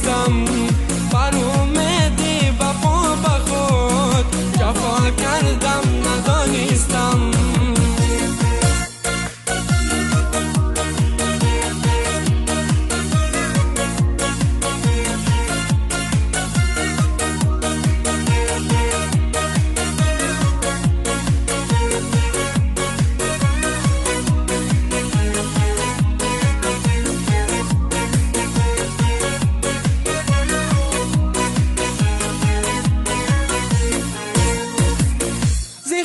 ندانستم، بر امیدی وفا به خود جفا کردم ندانستم.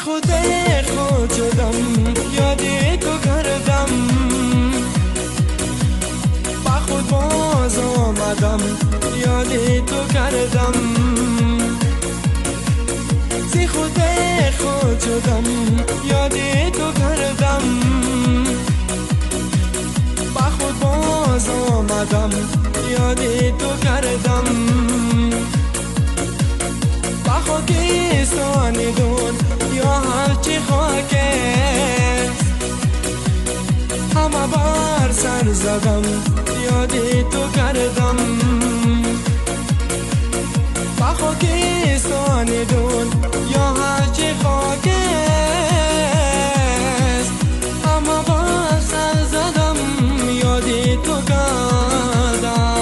خود شدم، یاد تو کردم، با خود باز آمدم، یاد تو کردم. زی خود شدم، یاد تو کردم، با خود باز آمدم، یاد تو کردم. با خاکستان دون یا هرچی خاک است، همه بر سر زدم، یاد تو کردم. با خاکستان دون یا هرچی خاک است، همه بر سر زدم، یاد تو کردم.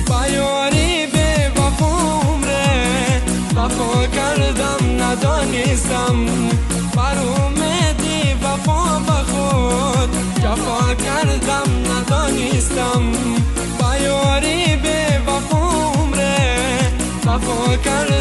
با یاری به وفا عمره وفا کردم ندانستم، بر امیدی وفا به خود جفا کردم ندانستم. با یاری به وفا عمره وفا کردم